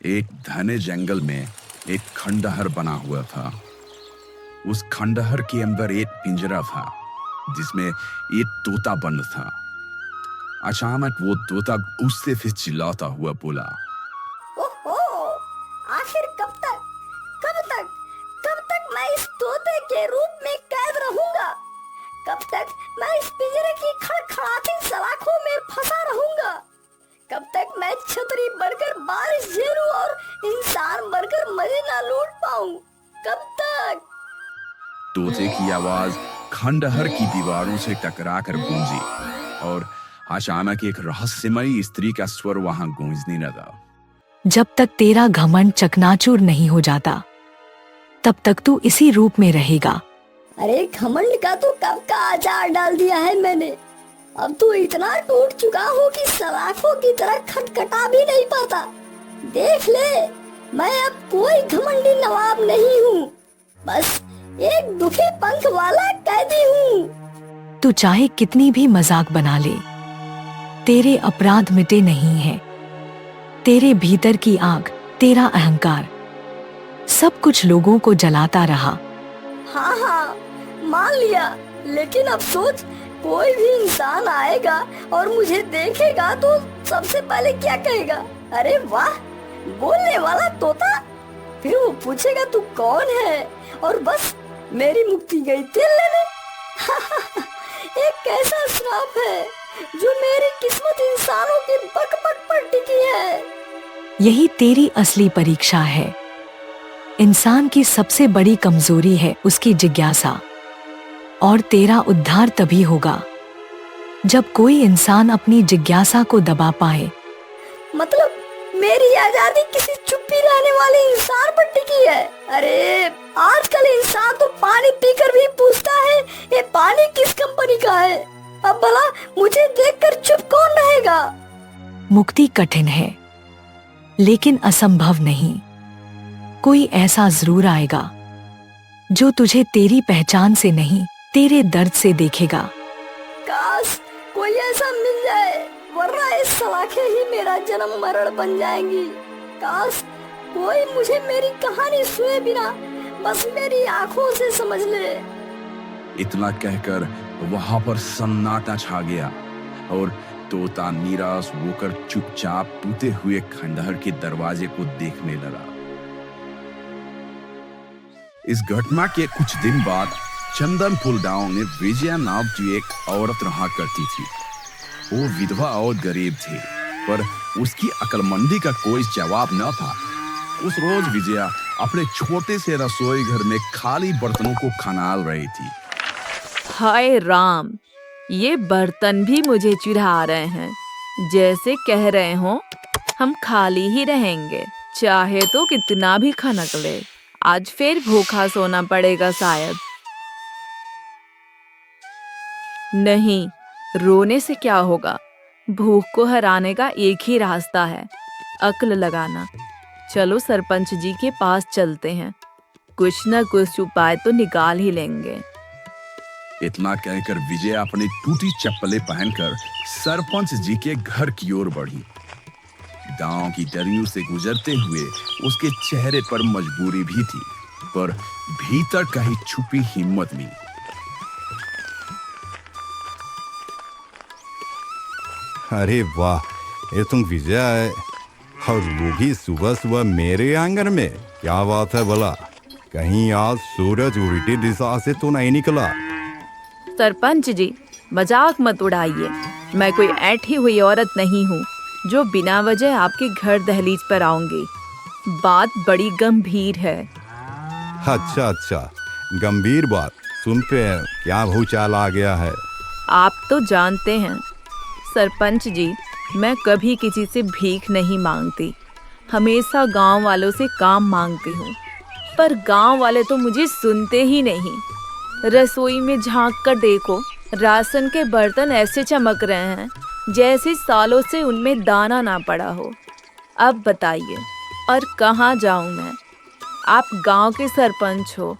एक घने जंगल में एक खंडहर बना हुआ था। उस खंडहर के अंदर एक पिंजरा था जिसमें एक तोता बंद था। अचानक वो तोता गुस्से से चिल्लाता हुआ बोला, ओहो, आखिर कब तक मैं इस तोते के रूप में कैद रहूंगा? कब तक मैं इस पिंजरे की खड़खड़ाती सलाखों में फंसा रहूंगा? कब तक मैं छतरी बनकर बारिश झेलूं और इंसान बनकर मजे ना लूट पाऊं? कब तक? तोते की आवाज खंडहर की दीवारों से टकराकर गूंजी और अचानक एक रहस्यमयी स्त्री का स्वर वहां गूंजने लगा। जब तक तेरा घमंड चकनाचूर नहीं हो जाता, तब तक तू इसी रूप में रहेगा। अरे घमंड का तो कब का अचार डाल दिया है मैंने। अब तो इतना टूट चुका हूँ कि सलाखों की तरह खटखटा भी नहीं पाता। देख ले, मैं अब कोई घमंडी नवाब नहीं हूँ, बस एक दुखी पंख वाला कैदी हूँ। तू चाहे कितनी भी मजाक बना ले, तेरे अपराध मिटे नहीं हैं। तेरे भीतर की आग, तेरा अहंकार, सब कुछ लोगों को जलाता रहा। हाँ, मान लिया, लेकिन अब सोच, कोई भी इंसान आएगा और मुझे देखेगा तो सबसे पहले क्या कहेगा? अरे वाह, बोलने वाला तोता। फिर वो पूछेगा तू कौन है, और बस मेरी मुक्ति गई तेल लेने। एक कैसा श्राप है जो मेरी किस्मत इंसानों की बकबक पर टिकी है। यही तेरी असली परीक्षा है। इंसान की सबसे बड़ी कमजोरी है उसकी जिज्ञासा, और तेरा उद्धार तभी होगा जब कोई इंसान अपनी जिज्ञासा को दबा पाए। मतलब मेरी आजादी किसी चुप्पी रहने वाले इंसान पर टिकी है? अरे आजकल इंसान तो पानी पीकर भी पूछता है ये पानी किस कंपनी का है। अब भला मुझे देखकर चुप कौन रहेगा? मुक्ति कठिन है, लेकिन असंभव नहीं। कोई ऐसा जरूर आएगा जो तुझे तेरी पहचान से नहीं, तेरे दर्द से देखेगा। काश कोई ऐसा मिल जाए, वरना इस सलाखें ही मेरा जन्म मरण बन जाएंगी। काश कोई मुझे मेरी कहानी सुने बिना बस मेरी आंखों से समझ ले। इतना कहकर वहां पर सन्नाटा छा गया और तोता निराश होकर चुपचाप टूटे हुए खंडहर के दरवाजे को देखने लगा। इस घटना के कुछ दिन बाद चंदनपुर गांव में विजया नाम की एक औरत रहा करती थी। वो विधवा और गरीब थी, पर उसकी अक्लमंदी का कोई जवाब न था। उस रोज विजया अपने छोटे से रसोई घर में खाली बर्तनों को खनाल रही थी। हाय राम, ये बर्तन भी मुझे चिढ़ा रहे हैं। जैसे कह रहे हो हम खाली ही रहेंगे, चाहे तो कितना भी खनक ले। आज फिर भूखा सोना पड़ेगा शायद। नहीं, रोने से क्या होगा? भूख को हराने का एक ही रास्ता है, अक्ल लगाना। चलो सरपंच जी के पास चलते हैं, कुछ न कुछ उपाय तो निकाल ही लेंगे। इतना कहकर विजया अपनी टूटी चप्पलें पहनकर सरपंच जी के घर की ओर बढ़ी। गांव की गलियों से गुजरते हुए उसके चेहरे पर मजबूरी भी थी, पर भीतर कहीं छुपी हिम्मत भी। अरे वाह, ये तुम विजया है, और वो भी सुबह सुबह मेरे आंगन में। क्या बात है भला? कहीं आज सूरज उल्टी दिशा से तो नहीं निकला? सरपंच जी, मजाक मत उड़ाइए। मैं कोई ऐठी हुई औरत नहीं हूँ जो बिना वजह आपके घर दहलीज पर आऊंगी। बात बड़ी गंभीर है। अच्छा, गंभीर बात। सुन पे क्या भूचाल आ गया है? आप तो जानते हैं सरपंच जी, मैं कभी किसी से भीख नहीं मांगती, हमेशा गांव वालों से काम मांगती हूँ। पर गांव वाले तो मुझे सुनते ही नहीं। रसोई में झांक कर देखो, राशन के बर्तन ऐसे चमक रहे हैं जैसे सालों से उनमें दाना ना पड़ा हो। अब बताइए, और कहाँ जाऊँ मैं? आप गांव के सरपंच हो,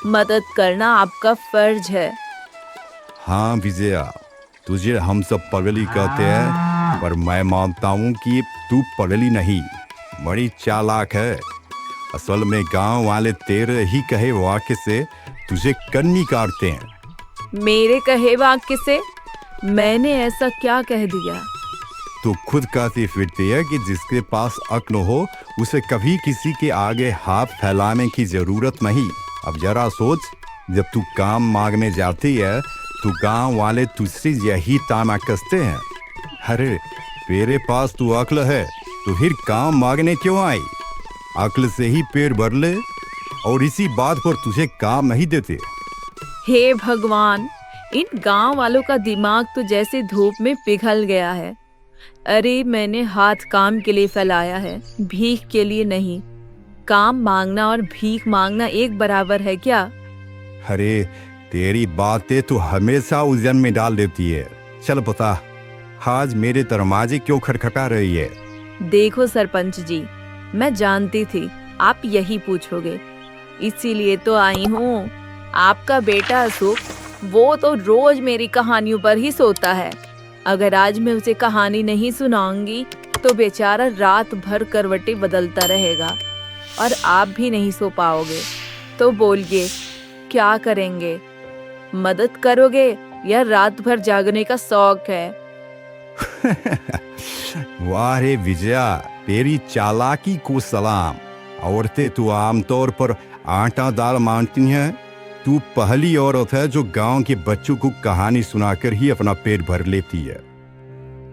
मदद करना आपका फर्ज है। हाँ विजया, तुझे हम सब पगली कहते हैं, पर मैं मानता हूँ कि तू पगली नहीं, बड़ी चालाक है। असल में गांव वाले तेरे ही कहे वाक्य से तुझे कन्नी काटते हैं। मेरे कहे वाक्य से मैंने ऐसा क्या कह दिया? तो खुद कहती फिरती है कि जिसके पास अक्ल हो उसे कभी किसी के आगे हाथ फैलाने की जरूरत नहीं। अब जरा सोच, जब तू काम मांगने जाती है तो गांव वाले तुझसे यही ताना कसते हैं, अरे तेरे पास तो अक्ल है तो फिर काम मांगने क्यों आई? अक्ल से ही पेट भर ले। और इसी बात पर तुझे काम नहीं देते। हे भगवान, इन गांव वालों का दिमाग तो जैसे धूप में पिघल गया है। अरे मैंने हाथ काम के लिए फैलाया है, भीख के लिए नहीं। काम मांगना और भीख मांगना एक बराबर है क्या? अरे तेरी बातें तो हमेशा उलझन में डाल देती है। चल बता, आज मेरे दरवाजे क्यों खटखटा रही है? देखो सरपंच जी, मैं जानती थी आप यही पूछोगे, इसीलिए तो आई हूँ। आपका बेटा अशोक, वो तो रोज मेरी कहानियों पर ही सोता है। अगर आज मैं उसे कहानी नहीं सुनाऊंगी तो बेचारा रात भर करवटें बदलता रहेगा और आप भी नहीं सो पाओगे। तो बोलिए, क्या करेंगे? मदद करोगे या रात भर जागने का शौक है? वाह रे विजया, तेरी चालाकी को सलाम। औरतें तो आमतौर पर आटा दाल मानती हैं, तू पहली औरत है जो गांव के बच्चों को कहानी सुनाकर ही अपना पेट भर लेती है।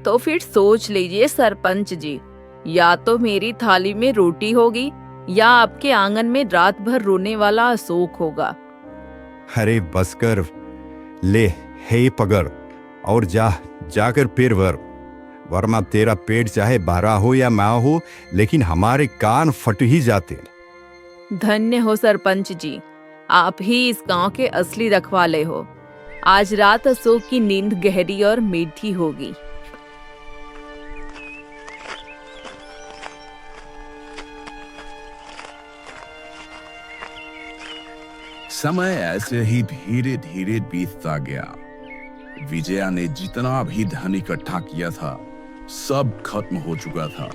तो फिर सोच लीजिए सरपंच जी, या तो मेरी थाली में रोटी होगी या आपके आंगन में रात भर रोने वाला अशोक होगा। अरे बस कर, ले हे पकड़ और जाकर पेट भर, वरना तेरा पेट चाहे भरा हो या ना हो, लेकिन हमारे कान फट ही जाते। धन्य हो सरपंच जी, आप ही इस गांव के असली रखवाले हो। आज रात अशोक की नींद गहरी और मीठी होगी। समय ऐसे ही धीरे धीरे बीतता गया। विजया ने जितना भी धन इकट्ठा किया था सब खत्म हो चुका था।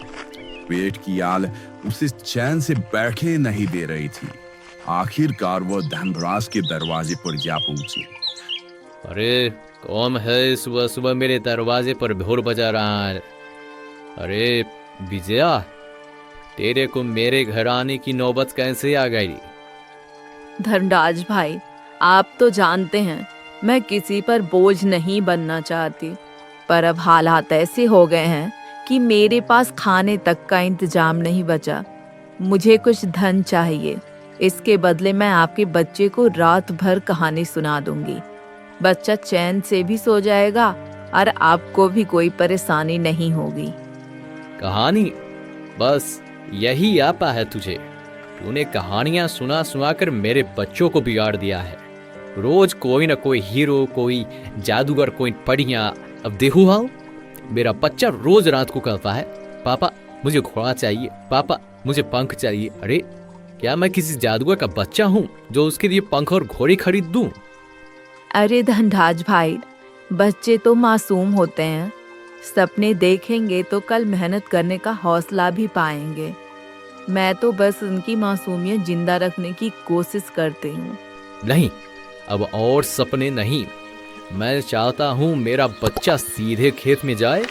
पेट की आल उसे चैन से बैठे नहीं दे रही थी। आखिरकार वह धनराज के दरवाजे पर जा पहुंची। अरे कौन है सुबह सुबह मेरे दरवाजे पर ढोल बजा रहा है? अरे विजया, तेरे को मेरे घर आने की नौबत कैसे आ गई? धनराज भाई, आप तो जानते हैं मैं किसी पर बोझ नहीं बनना चाहती, पर अब हालात ऐसे हो गए हैं कि मेरे पास खाने तक का इंतजाम नहीं बचा। मुझे कुछ धन चाहिए, इसके बदले मैं आपके बच्चे को रात भर कहानी सुना दूंगी। बच्चा चैन से भी सो जाएगा और आपको भी कोई परेशानी नहीं होगी। कहानी? बस यही आता है तुझे। तूने कहानियां सुना सुना कर मेरे बच्चों को बिगाड़ दिया है। रोज कोई ना कोई हीरो, कोई जादूगर, कोई पढ़िया। अब देखो हाँ, मेरा बच्चा रोज रात को कहता है, पापा मुझे घोड़ा चाहिए, पापा मुझे पंख चाहिए। अरे क्या मैं किसी जादूगर का बच्चा हूँ जो उसके लिए पंख और घोड़े खरीद दूं? अरे धनराज भाई, बच्चे तो मासूम होते हैं। सपने देखेंगे तो कल मेहनत करने का हौसला भी पाएंगे। मैं तो बस उनकी मासूमियत जिंदा रखने की कोशिश करती हूँ। नहीं, अब और सपने नहीं। मैं चाहता हूँ मेरा बच्चा सीधे खेत में जाए,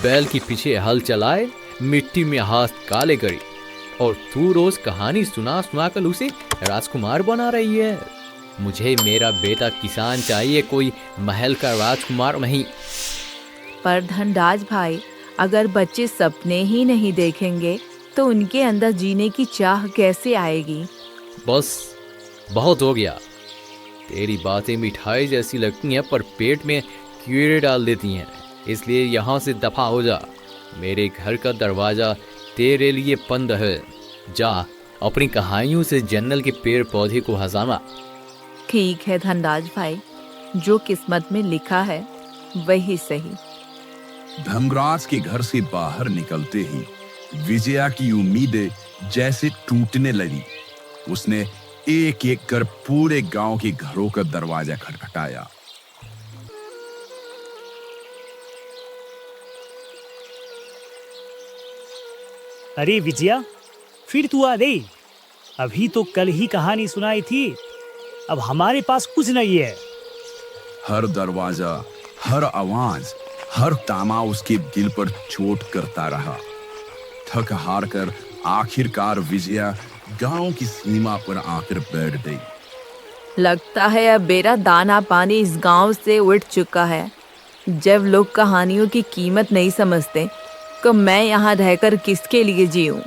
बैल के पीछे हल चलाए, मिट्टी में हाथ काले करे, और तू रोज कहानी सुना सुना कर उसे राजकुमार बना रही है। मुझे मेरा बेटा किसान चाहिए, कोई महल का राजकुमार नहीं। पर धनराज भाई, अगर बच्चे सपने ही नहीं देखेंगे तो उनके अंदर जीने की चाह कैसे आएगी? बस बहुत हो गया। तेरी बातें मिठाई जैसी लगती हैं पर पेट में कीड़े डाल देती हैं, इसलिए यहाँ से दफा हो जा। मेरे घर का दरवाजा तेरे लिए बंद है। जा अपनी कहानियों से जन्नल के पेड़ पौधे को हंसाना। ठीक है धनराज भाई, जो किस्मत में लिखा है वही सही। धनराज के घर से बाहर निकलते ही विजया की उम्मीदें जैसे टूटने लगी। उसने एक एक कर पूरे गांव के घरों का दरवाजा खटखटाया। अरे विजया, फिर तू आ गई। अभी तो कल ही कहानी सुनाई थी, अब हमारे पास कुछ नहीं है। हर दरवाजा, हर आवाज, हर तामा उसके दिल पर चोट करता रहा। थक हार कर आखिरकार विजया गांव की सीमा पर आकर बैठ गई। लगता है अब मेरा दाना पानी इस गांव से उठ चुका है। जब लोग कहानियों की कीमत नहीं समझते तो मैं यहाँ रहकर किसके लिए जीऊं?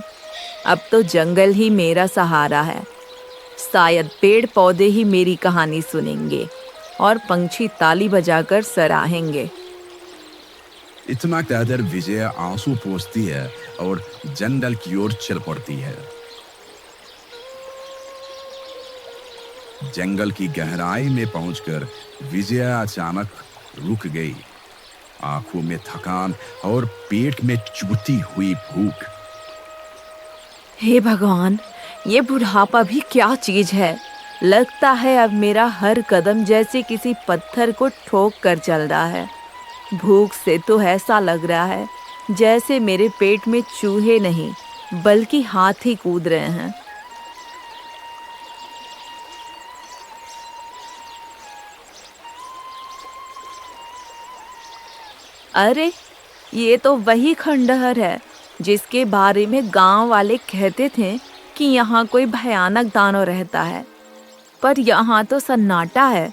अब तो जंगल ही मेरा सहारा है। शायद पेड़ पौधे ही मेरी कहानी सुनेंगे और पंछी ताली बजाकर सराहेंगे। इतना कहकर विजया आंसू पोंछती है और जंगल की ओर चल पड़ती है। जंगल की गहराई में पहुंचकर विजया अचानक रुक गई। आंखों में थकान और पेट में चुभती हुई भूख। हे भगवान, ये बुढ़ापा भी क्या चीज है। लगता है अब मेरा हर कदम जैसे किसी पत्थर को ठोक कर चल रहा है। भूख से तो ऐसा लग रहा है जैसे मेरे पेट में चूहे नहीं बल्कि हाथी कूद रहे हैं। अरे, ये तो वही खंडहर है जिसके बारे में गांव वाले कहते थे कि यहाँ कोई भयानक दानव रहता है। पर यहाँ तो सन्नाटा है।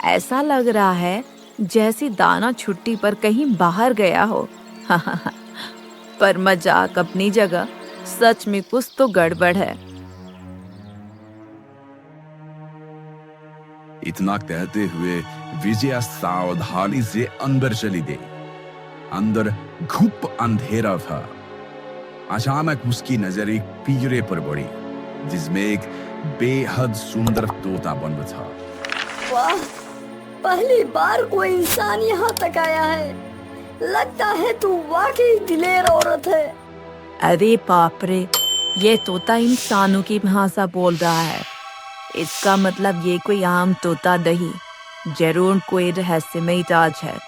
ऐसा लग रहा है जैसे दाना छुट्टी पर कहीं बाहर गया हो। पर मजाक अपनी जगह, सच में कुछ तो गड़बड़ है। इतना कहते हुए विजया सावधानी से अंदर चली गई। अंदर घुप अंधेरा था। अचानक उसकी नजर एक पिंजरे पर पड़ी जिसमें एक बेहद सुंदर तोता बंद था। वाह, पहली बार कोई इंसान यहाँ तक आया है। लगता है तू वाकई दिलेर औरत है। अरे बाप रे, ये तोता इंसानों की भाषा बोल रहा है। इसका मतलब ये कोई आम तोता नहीं, जरूर कोई रहस्यमय राज है।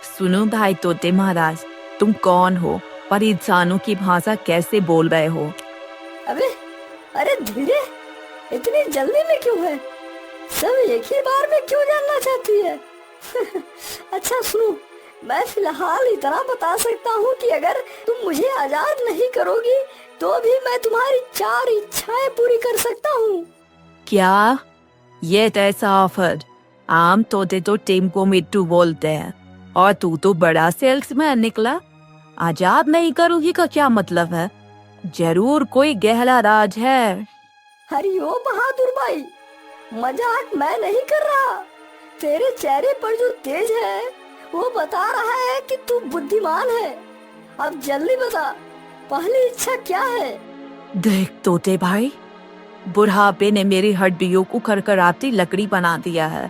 सुनो भाई तोते महाराज, तुम कौन हो और इंसानों की भाषा कैसे बोल रहे हो? अरे धीरे, इतनी जल्दी में क्यों है? सब एक ही बार में क्यों जानना चाहती है? अच्छा सुनो, मैं फिलहाल इतना बता सकता हूँ कि अगर तुम मुझे आजाद नहीं करोगी तो भी मैं तुम्हारी 4 इच्छाएं पूरी कर सकता हूँ। क्या? ये कैसा ऑफर? आम तोते तो टीम को मिट्टू बोलते हैं और तू तो बड़ा सेल्समैन निकला। आजाद नहीं करोगी का क्या मतलब है? जरूर कोई गहरा राज है। हरिओ बहादुर भाई, मजाक मैं नहीं कर रहा। तेरे चेहरे पर जो तेज है वो बता रहा है कि तू बुद्धिमान है। अब जल्दी बता, पहली इच्छा क्या है? देख तोते भाई, बुढ़ापे ने मेरी हड्डियों को खरखराती लकड़ी बना दिया है।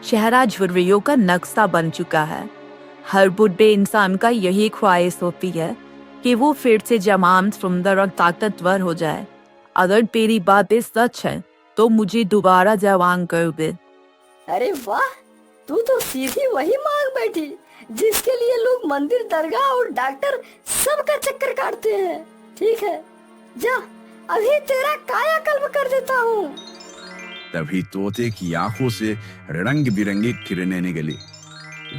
चेहरा झुर्रियों का नक्शा बन चुका है। हर बुढ़े इंसान का यही ख्वाहिश होती है कि वो फिर से जवान, सुंदर और ताकतवर हो जाए। अगर तेरी बातें सच हैं तो मुझे दोबारा जवान कर दे। अरे वाह, तू तो सीधी वही मांग बैठी जिसके लिए लोग मंदिर, दरगाह और डॉक्टर सबका चक्कर काटते हैं। ठीक है, जा अभी तेरा कायाकल्प कर देता हूँ। तभी तोते की आंखों से रंग बिरंगी किरणें निकली।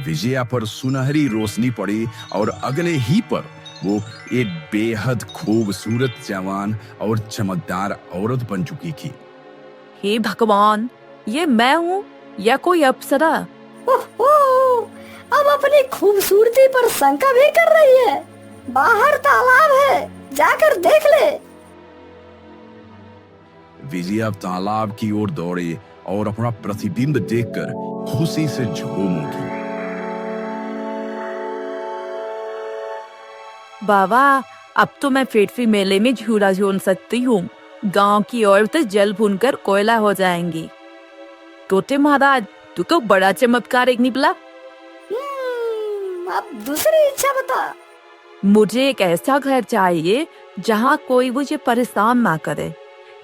विजया पर सुनहरी रोशनी पड़ी और अगले ही पर वो एक बेहद खूबसूरत, जवान और चमकदार औरत बन चुकी थी। हे भगवान, ये मैं हूँ या कोई अप्सरा? ओहो, अब अपनी खूबसूरती पर शंका भी कर रही है। बाहर तालाब है, जाकर देख ले। विजया तालाब की ओर दौड़ी और अपना प्रतिबिंब देखकर खुशी से झूम उठी। बाबा, अब तो मैं फेटफी मेले में झूला झूल सकती हूँ। गांव की औरतें जल भूनकर कोयला हो जाएंगी। तोते महाराज, तू तो बड़ा चमत्कार एक निकला। अब दूसरी इच्छा बता। मुझे एक ऐसा घर चाहिए जहाँ कोई मुझे परेशान ना करे।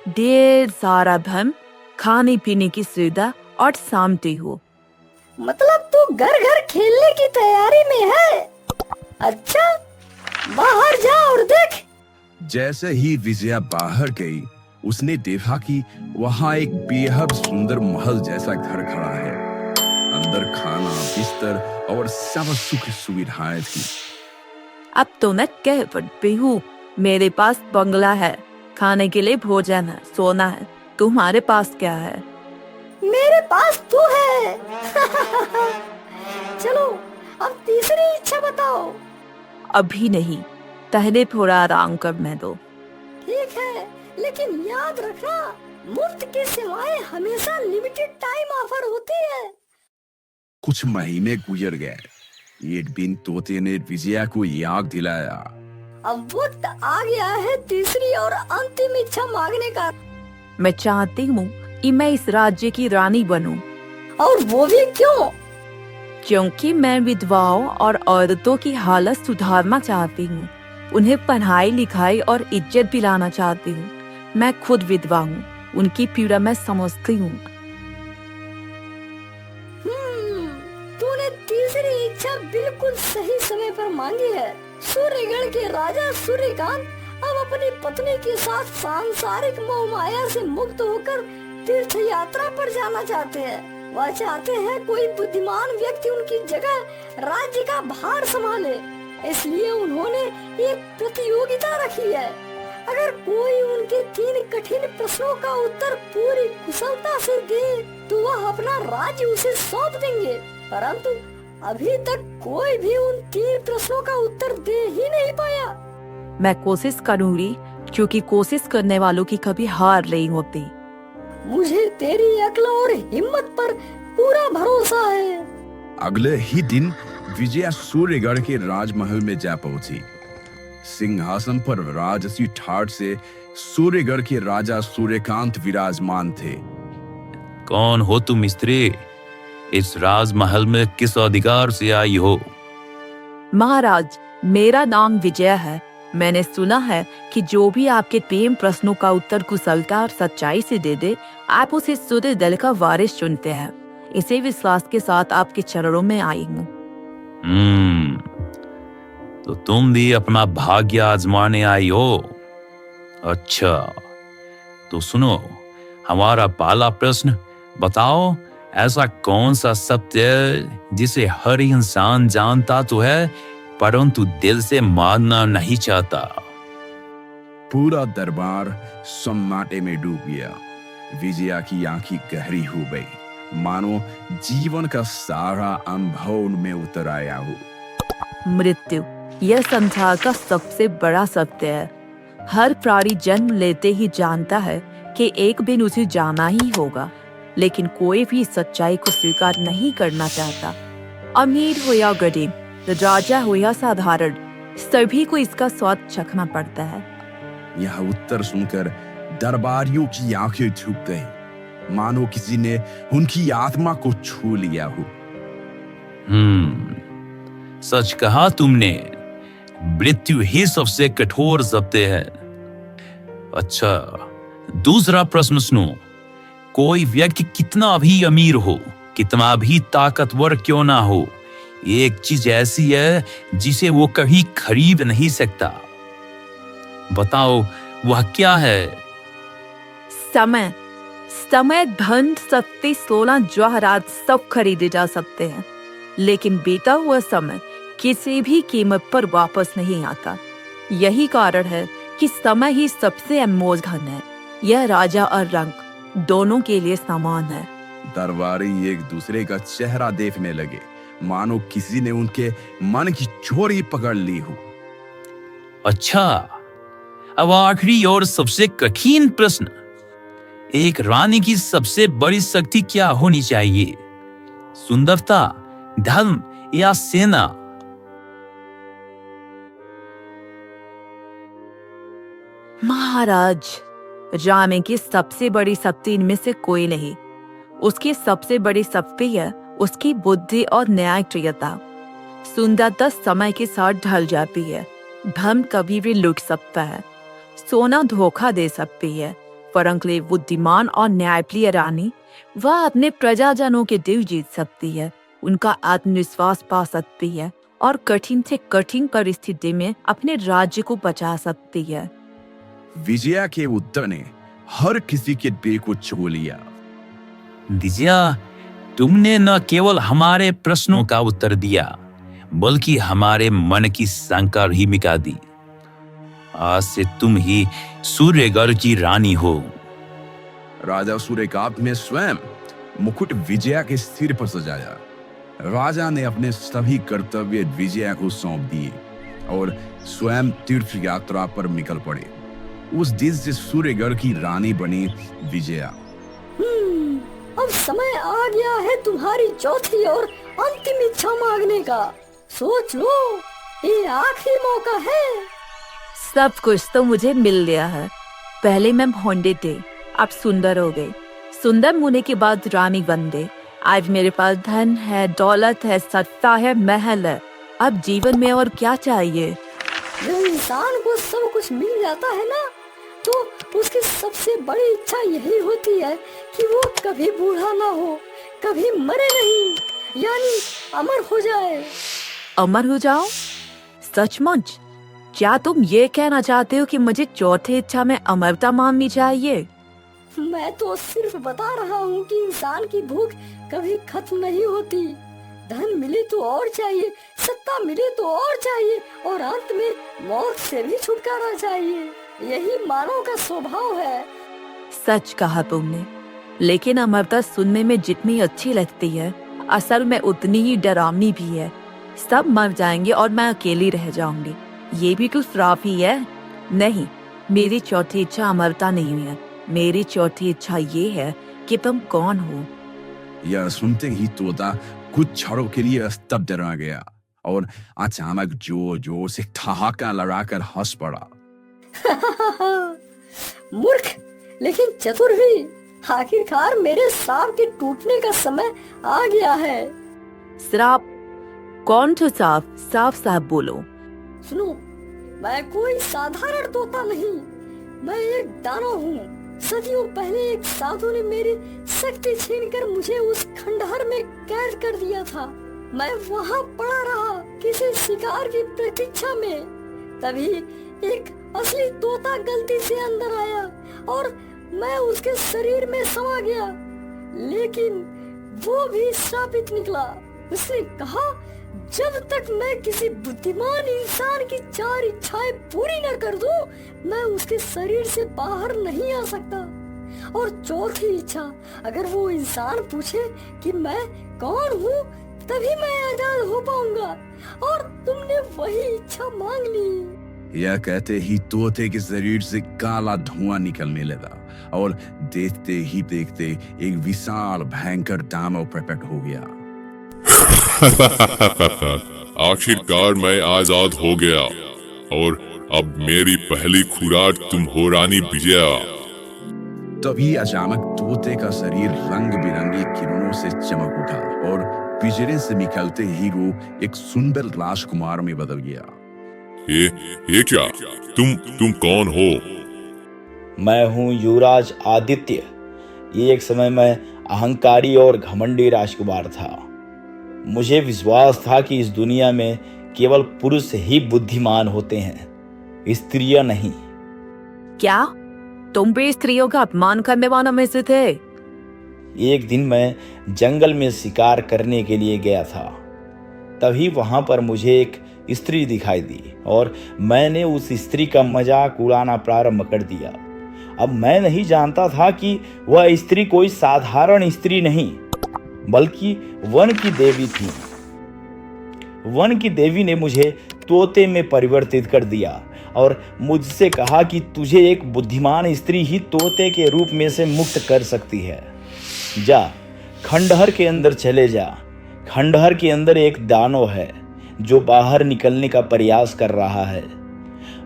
ढेर सारा धन, खाने पीने की सुविधा और शांति हो। मतलब तू घर घर खेलने की तैयारी में है? अच्छा, बाहर जा और देख। जैसे ही विजया बाहर गई, उसने देखा कि वहां एक बेहद सुंदर महल जैसा घर खड़ा है। अंदर खाना, बिस्तर और सब सुख सुविधाएं थी। अब तो मैं कह पड़ती हूँ, मेरे पास बंगला है, खाने के लिए भोजन है, सोना है। तुम्हारे पास क्या है? मेरे पास तू है। चलो अब तीसरी इच्छा बताओ। अभी नहीं, पहले थोड़ा आराम करने दो। ठीक है, लेकिन याद रखना, मुफ्त की सेवाएं हमेशा लिमिटेड टाइम ऑफर होती है। कुछ महीने गुजर गए। एक दिन तोते ने विजया को याद दिलाया। अब वक्त आ गया है तीसरी और अंतिम इच्छा मांगने का। मैं चाहती हूँ कि मैं इस राज्य की रानी बनूं, और वो भी क्यों? क्योंकि मैं विधवाओं और औरतों की हालत सुधारना चाहती हूँ। उन्हें पढ़ाई लिखाई और इज्जत दिलाना चाहती हूँ। मैं खुद विधवा हूँ, उनकी पीड़ा मैं समझती हूँ। तूने तीसरी इच्छा बिल्कुल सही समय पर मांगी है। सूर्यगढ़ के राजा सूर्यकांत अब अपनी पत्नी के साथ सांसारिक मोह माया से मुक्त होकर तीर्थ यात्रा पर जाना चाहते हैं। वह चाहते हैं कोई बुद्धिमान व्यक्ति उनकी जगह राज्य का भार संभाले। इसलिए उन्होंने एक प्रतियोगिता रखी है। अगर कोई उनके 3 कठिन प्रश्नों का उत्तर पूरी कुशलता से दे तो वह अपना राज्य उसे सौंप देंगे। परंतु अभी तक कोई भी उन 3 प्रश्नों का उत्तर दे ही नहीं पाया। मैं कोशिश करूंगी, क्योंकि कोशिश करने वालों की कभी हार नहीं होती। मुझे तेरी अक्ल और हिम्मत पर पूरा भरोसा है। अगले ही दिन विजया सूर्यगढ़ के राजमहल में जा पहुंची। सिंहासन पर राजसी ठाट से सूर्यगढ़ के राजा सूर्यकांत विराजमान थे। कौन हो तुम स्त्री? इस राजमहल में किस अधिकार से आई हो? महाराज, मेरा नाम विजय है। मैंने सुना है कि जो भी आपके 3 प्रश्नों का उत्तर कुशलता और सच्चाई से दे दे, आप उसे सूर्य दल का वारिस चुनते हैं। इसी विश्वास के साथ आपके चरणों में आई हूँ। तो तुम भी अपना भाग्य आजमाने आई हो? अच्छा, तो सुनो हमारा पहला प्रश्न। बताओ, ऐसा कौन सा सत्य है जिसे हर इंसान जानता तो है परंतु दिल से मानना नहीं चाहता? पूरा दरबार सन्नाटे में डूब गया। विजया की आंखें गहरी हो गई, मानो जीवन का सारा अनुभव उनमें उतर आया हो। मृत्यु यह संसार का सबसे बड़ा सत्य है। हर प्राणी जन्म लेते ही जानता है कि एक दिन उसे जाना ही होगा, लेकिन कोई भी सच्चाई को स्वीकार नहीं करना चाहता। अमीर हो या गरीब, राजा हो या साधारण, सभी को इसका स्वाद चखना पड़ता है। यह उत्तर सुनकर दरबारियों की आंखें झुक गई, मानो किसी ने उनकी आत्मा को छू लिया हो। सच कहा तुमने। मृत्यु ही सबसे कठोर सत्य है। अच्छा, दूसरा प्रश्न सुनो। कोई व्यक्ति कितना भी अमीर हो, कितना भी ताकतवर क्यों ना हो, एक चीज ऐसी है जिसे वो कभी खरीद नहीं सकता। बताओ वह क्या है? समय। समय, धन, शक्ति, सोना, जवाहरात सब खरीदे जा सकते हैं, लेकिन बीता हुआ समय किसी भी कीमत पर वापस नहीं आता। यही कारण है कि समय ही सबसे अनमोल धन है। यह राजा और रंक दोनों के लिए समान है। दरबारी एक दूसरे का चेहरा देखने लगे, मानो किसी ने उनके मन की चोरी पकड़ ली हो। अच्छा, अब आखिरी और सबसे कठिन प्रश्न। एक रानी की सबसे बड़ी शक्ति क्या होनी चाहिए? सुंदरता, धर्म या सेना? महाराज, रानी की सबसे बड़ी शक्ति इनमें से कोई नहीं। उसकी सबसे बड़ी शक्ति है उसकी बुद्धि और न्यायप्रियता। सुंदरता समय के साथ ढल जाती है, धन कभी भी लुट सकता है, सोना धोखा दे सकती है, परंतु बुद्धिमान और न्यायप्रिय रानी, वह अपने प्रजाजनों के दिल जीत सकती है, उनका आत्मविश्वास पा सकती है और कठिन से कठिन परिस्थिति में अपने राज्य को बचा सकती है। विजया के उत्तर ने हर किसी के दिल को छू लिया। विजया, तुमने न केवल हमारे प्रश्नों का उत्तर दिया बल्कि हमारे मन की शंका भी मिटा दी। आज से तुम ही सूर्यगढ़ की रानी हो। राजा सूर्यकांत ने स्वयं मुकुट विजया के सिर पर सजाया। राजा ने अपने सभी कर्तव्य विजया को सौंप दिए और स्वयं तीर्थ यात्रा पर निकल पड़े। उस दिन से सूर्यगढ़ की रानी बनी विजया। अब समय आ गया है तुम्हारी चौथी और अंतिम इच्छा मांगने का। सोच लो, ये आखिरी मौका है। सब कुछ तो मुझे मिल गया है। पहले मैं भोंडे थे, अब सुंदर हो गए। सुंदर होने के बाद रानी बन गए। आज मेरे पास धन है, दौलत है, सत्ता है, महल है। अब जीवन में और क्या चाहिए? जब इंसान को सब कुछ मिल जाता है ना, तो उसकी सबसे बड़ी इच्छा यही होती है कि वो कभी बूढ़ा ना हो, कभी मरे नहीं, यानी अमर हो जाए। अमर हो जाओ? सचमुच? क्या तुम ये कहना चाहते हो कि मुझे चौथी इच्छा में अमरता मांगनी चाहिए? मैं तो सिर्फ बता रहा हूँ कि इंसान की भूख कभी खत्म नहीं होती। धन मिले तो और चाहिए, सत्ता मिले तो और चाहिए, और अंत में मौत से भी छुटकारा चाहिए। यही मानव का स्वभाव है। सच कहा तुमने, लेकिन अमरता सुनने में जितनी अच्छी लगती है, असल में उतनी ही डरावनी भी है। सब मर जाएंगे और मैं अकेली रह जाऊंगी। ये भी कुछ श्राप ही है? नहीं, मेरी चौथी इच्छा अमरता नहीं है। मेरी चौथी इच्छा ये है कि तुम कौन हो। यह सुनते ही तोता कुछ क्षणों के लिए स्तब्ध रह गया और अचानक जोर जोर से ठहाका लगाकर हंस पड़ा। मूर्ख लेकिन चतुर भी। आखिरकार मेरे सांप के टूटने का समय आ गया है। श्राप? कौन सा सांप? साफ साफ बोलो। सुनो, मैं कोई साधारण तोता नहीं, मैं एक दानव हूँ। सदियों पहले एक साधु ने मेरी शक्ति छीनकर मुझे उस खंडहर में कैद कर दिया था। मैं वहाँ पड़ा रहा किसी शिकार की प्रतीक्षा में। तभी एक असली तोता गलती से अंदर आया और मैं उसके शरीर में समा गया, लेकिन वो भी श्रापित निकला। उसने कहा, जब तक मैं किसी बुद्धिमान इंसान की 4 इच्छाएं पूरी न कर दूं, मैं उसके शरीर से बाहर नहीं आ सकता। और चौथी इच्छा, अगर वो इंसान पूछे कि मैं कौन हूँ, तभी मैं आजाद हो पाऊंगा। और तुमने वही इच्छा मांग ली। यह कहते ही तोते के शरीर से काला धुआं निकलने लगा और देखते ही देखते एक विशाल भयंकर दानव प्रकट हो गया। आखिरकार मैं आजाद हो गया और अब मेरी पहली खुराक तुम हो रानी विजया। तभी अचानक तोते का शरीर रंग बिरंगी किरणों से चमक उठा और पिंजरे से निकलते ही वो एक सुंदर राजकुमार में बदल गया। ये क्या? तुम कौन हो? मैं हूँ युवराज आदित्य। ये एक समय में अहंकारी और घमंडी राजकुमार था। मुझे विश्वास था कि इस दुनिया में केवल पुरुष ही बुद्धिमान होते हैं, स्त्रियां नहीं। क्या तुम भी स्त्रियों का अपमान करने वालों में से थे? एक दिन मैं जंगल में शिकार करने के लिए गया था। तभी वहां पर मुझे एक स्त्री दिखाई दी और मैंने उस स्त्री का मजाक उड़ाना प्रारंभ कर दिया। अब मैं नहीं जानता था कि वह स्त्री कोई साधारण स्त्री नहीं, बल्कि वन की देवी थी। वन की देवी ने मुझे तोते में परिवर्तित कर दिया और मुझसे कहा कि तुझे एक बुद्धिमान स्त्री ही तोते के रूप में से मुक्त कर सकती है। जा, खंडहर के अंदर चले जा। खंडहर के अंदर एक दानव है जो बाहर निकलने का प्रयास कर रहा है।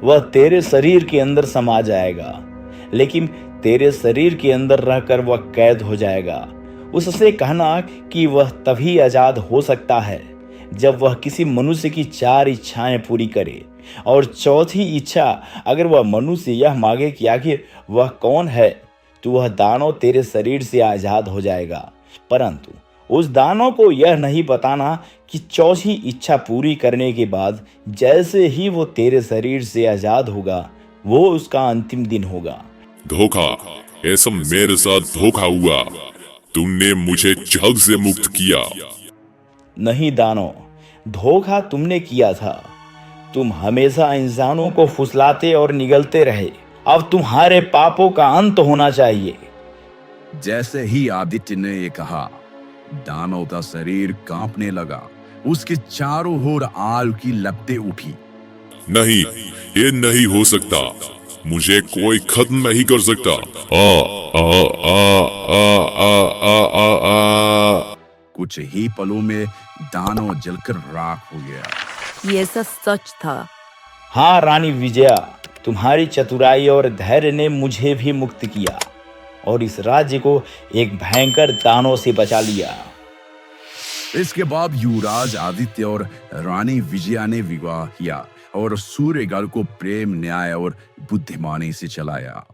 वह तेरे शरीर के अंदर समा जाएगा, लेकिन तेरे शरीर के अंदर रहकर वह कैद हो जाएगा। उससे कहना कि वह तभी आजाद हो सकता है जब वह किसी मनुष्य की 4 इच्छाएं पूरी करे, और चौथी इच्छा अगर वह मनुष्य यह मांगे कि आखिर वह कौन है, तो वह दानव तेरे शरीर से आजाद हो जाएगा। परंतु उस दानव को यह नहीं बताना कि चौथी इच्छा पूरी करने के बाद जैसे ही वो तेरे शरीर से आजाद होगा, वो उसका अंतिम दिन होगा। धोखा, ऐसा मेरे साथ धोखा हुआ। तुमने मुझे जग से मुक्त किया। नहीं दानो, धोखा तुमने किया था। तुम हमेशा इंसानों को फुसलाते और निगलते रहे। अब तुम्हारे पापों का अंत होना चाहिए। जैसे ही आदित्य ने ये कहा, दानव का शरीर कांपने लगा। उसके चारों ओर आग की लपटें उठी। नहीं, ये नहीं हो सकता। मुझे कोई खत्म नहीं कर सकता। आ आ आ आ आ आ आ आ। कुछ ही पलों में दानव जलकर राख हो गया। ये सब सच था। हाँ रानी विजया, तुम्हारी चतुराई और धैर्य ने मुझे भी मुक्त किया और इस राज्य को एक भयंकर दानव से बचा लिया। इसके बाद युवराज आदित्य और रानी विजया ने विवाह किया और सूर्यगढ़ को प्रेम, न्याय और बुद्धिमानी से चलाया।